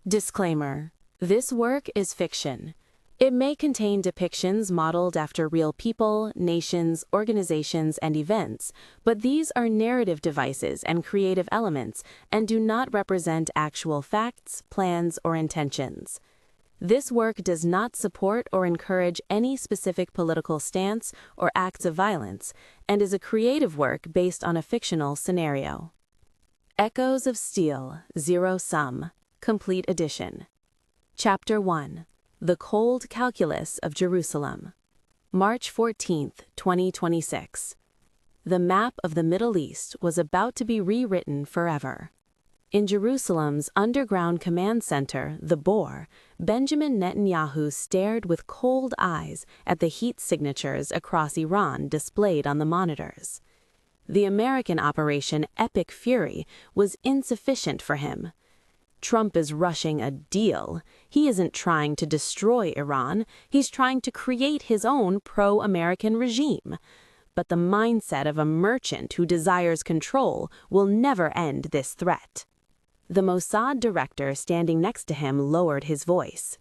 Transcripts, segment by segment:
Disclaimer: this work is fiction. It may contain depictions modeled after real people, nations, organizations, and events, but these are narrative devices and creative elements and do not represent actual facts, plans, or intentions. This work does not support or encourage any specific political stance or acts of violence, and is a creative work based on a fictional scenario. Echoes of Steel, Zero Sum, Complete Edition. Chapter 1. The Cold Calculus of Jerusalem. March 14, 2026. The map of the Middle East was about to be rewritten forever. In Jerusalem's underground command center, the Bor, Benjamin Netanyahu stared with cold eyes at the heat signatures across Iran displayed on the monitors. The American Operation Epic Fury was insufficient for him. Trump is rushing a deal. He isn't trying to destroy Iran, he's trying to create his own pro-American regime. But the mindset of a merchant who desires control will never end this threat. The Mossad director standing next to him lowered his voice.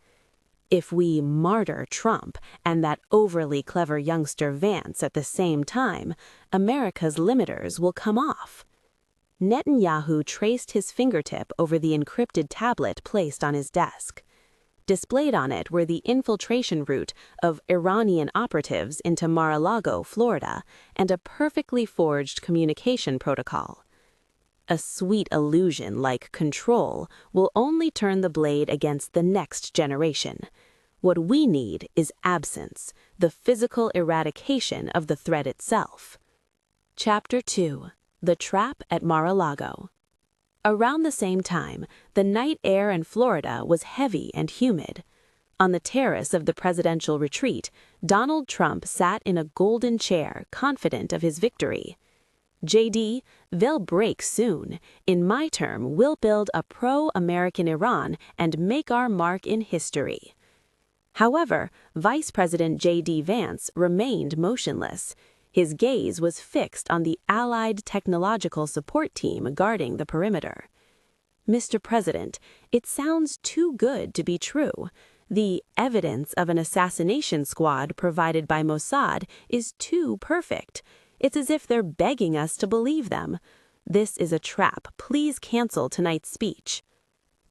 If we martyr Trump and that overly clever youngster Vance at the same time, America's limiters will come off. Netanyahu traced his fingertip over the encrypted tablet placed on his desk. Displayed on it were the infiltration route of Iranian operatives into Mar-a-Lago, Florida, and a perfectly forged communication protocol. A sweet illusion like control will only turn the blade against the next generation. What we need is absence, the physical eradication of the threat itself. Chapter 2. The Trap at Mar-a-Lago. Around the same time, the night air in Florida was heavy and humid. On the terrace of the presidential retreat, Donald Trump sat in a golden chair, confident of his victory. JD, they'll break soon. In my term, we'll build a pro-American Iran and make our mark in history. However, Vice President J.D. Vance remained motionless. His gaze was fixed on the Allied Technological Support Team guarding the perimeter. Mr. President, it sounds too good to be true. The evidence of an assassination squad provided by Mossad is too perfect. It's as if they're begging us to believe them. This is a trap. Please cancel tonight's speech.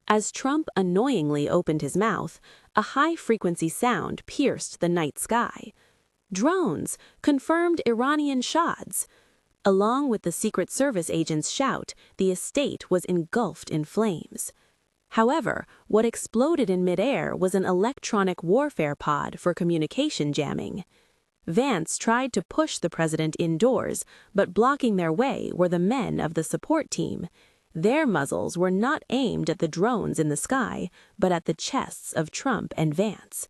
As Trump annoyingly opened his mouth, a high-frequency sound pierced the night sky. Drones! Confirmed Iranian shots! Along with the Secret Service agent's shout, the estate was engulfed in flames. However, what exploded in midair was an electronic warfare pod for communication jamming. Vance tried to push the president indoors, but blocking their way were the men of the support team. Their muzzles were not aimed at the drones in the sky, but at the chests of Trump and Vance.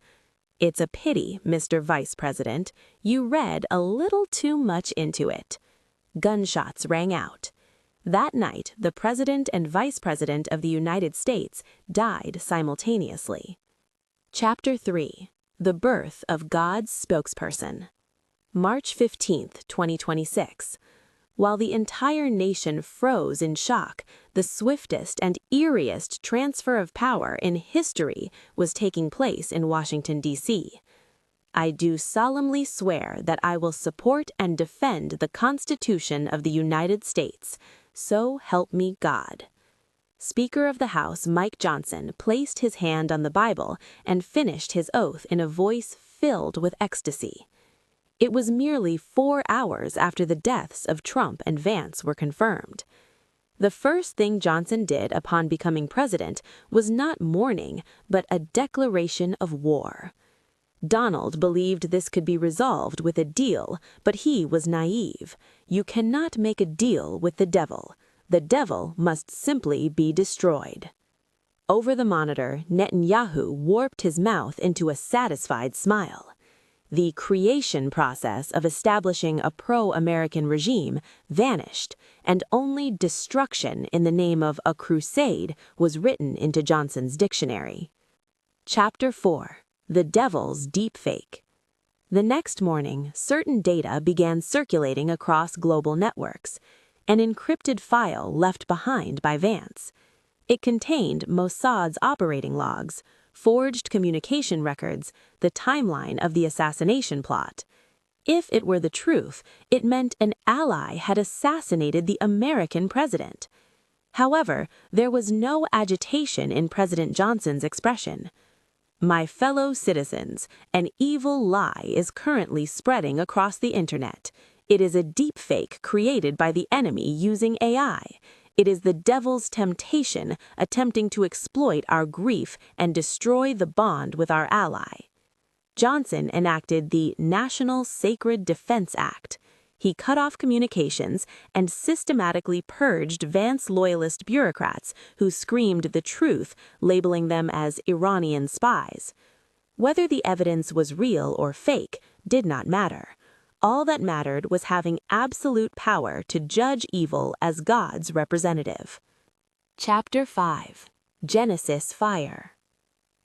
It's a pity, Mr. Vice President, you read a little too much into it. Gunshots rang out. That night, the President and Vice President of the United States died simultaneously. Chapter 3. The Birth of God's Spokesperson. March 15, 2026. While the entire nation froze in shock, the swiftest and eeriest transfer of power in history was taking place in Washington, D.C. I do solemnly swear that I will support and defend the Constitution of the United States. So help me God. Speaker of the House Mike Johnson placed his hand on the Bible and finished his oath in a voice filled with ecstasy. It was merely 4 hours after the deaths of Trump and Vance were confirmed. The first thing Johnson did upon becoming president was not mourning, but a declaration of war. Donald believed this could be resolved with a deal, but he was naive. You cannot make a deal with the devil. The devil must simply be destroyed. Over the monitor, Netanyahu warped his mouth into a satisfied smile. The creation process of establishing a pro-American regime vanished, and only destruction in the name of a crusade was written into Johnson's dictionary. Chapter 4. The Devil's Deepfake. The next morning, certain data began circulating across global networks, an encrypted file left behind by Vance. It contained Mossad's operating logs, forged communication records, the timeline of the assassination plot. If it were the truth, it meant an ally had assassinated the American president. However, there was no agitation in President Johnson's expression. My fellow citizens, an evil lie is currently spreading across the internet. It is a deepfake created by the enemy using AI. It is the devil's temptation attempting to exploit our grief and destroy the bond with our ally. Johnson enacted the National Sacred Defense Act. He cut off communications and systematically purged Vance loyalist bureaucrats who screamed the truth, labeling them as Iranian spies. Whether the evidence was real or fake did not matter. All that mattered was having absolute power to judge evil as God's representative. Chapter 5. Genesis Fire.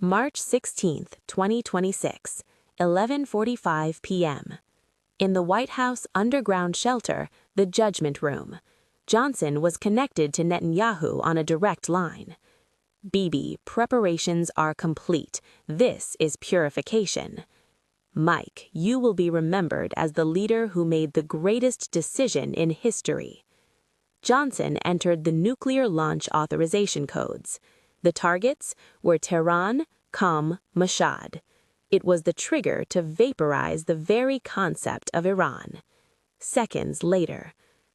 March 16, 2026, 11:45 p.m. In the White House underground shelter, the Judgment Room, Johnson was connected to Netanyahu on a direct line. "Bibi, preparations are complete. This is purification. Mike, you will be remembered as the leader who made the greatest decision in history." Johnson entered the nuclear launch authorization codes. The targets were Tehran, Qom, Mashhad. It was the trigger to vaporize the very concept of Iran. Seconds later,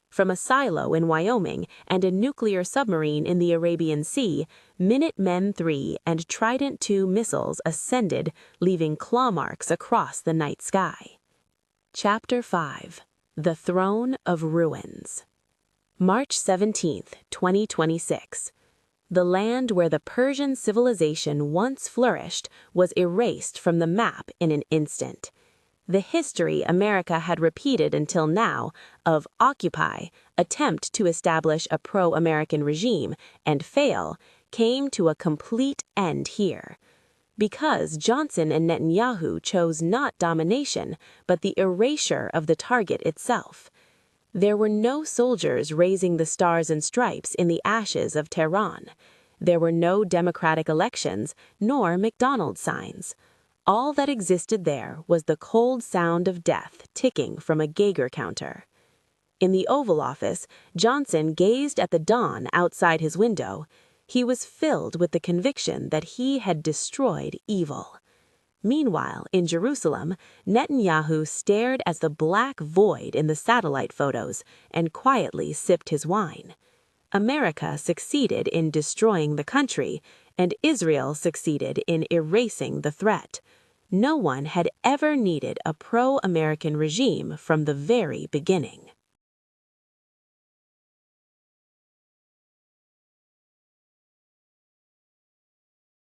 from a silo in Wyoming and a nuclear submarine in the Arabian Sea, Minutemen III and Trident II missiles ascended, leaving claw marks across the night sky. Chapter 5. The Throne of Ruins. March 17, 2026. The land where the Persian civilization once flourished was erased from the map in an instant. The history America had repeated until now of occupy, attempt to establish a pro-American regime, and fail, came to a complete end here. Because Johnson and Netanyahu chose not domination, but the erasure of the target itself. There were no soldiers raising the stars and stripes in the ashes of Tehran. There were no democratic elections, nor McDonald's signs. All that existed there was the cold sound of death ticking from a Geiger counter. In the Oval Office, Johnson gazed at the dawn outside his window. He was filled with the conviction that he had destroyed evil. Meanwhile, in Jerusalem, Netanyahu stared at the black void in the satellite photos and quietly sipped his wine. America succeeded in destroying the country, and Israel succeeded in erasing the threat. No one had ever needed a pro-American regime from the very beginning.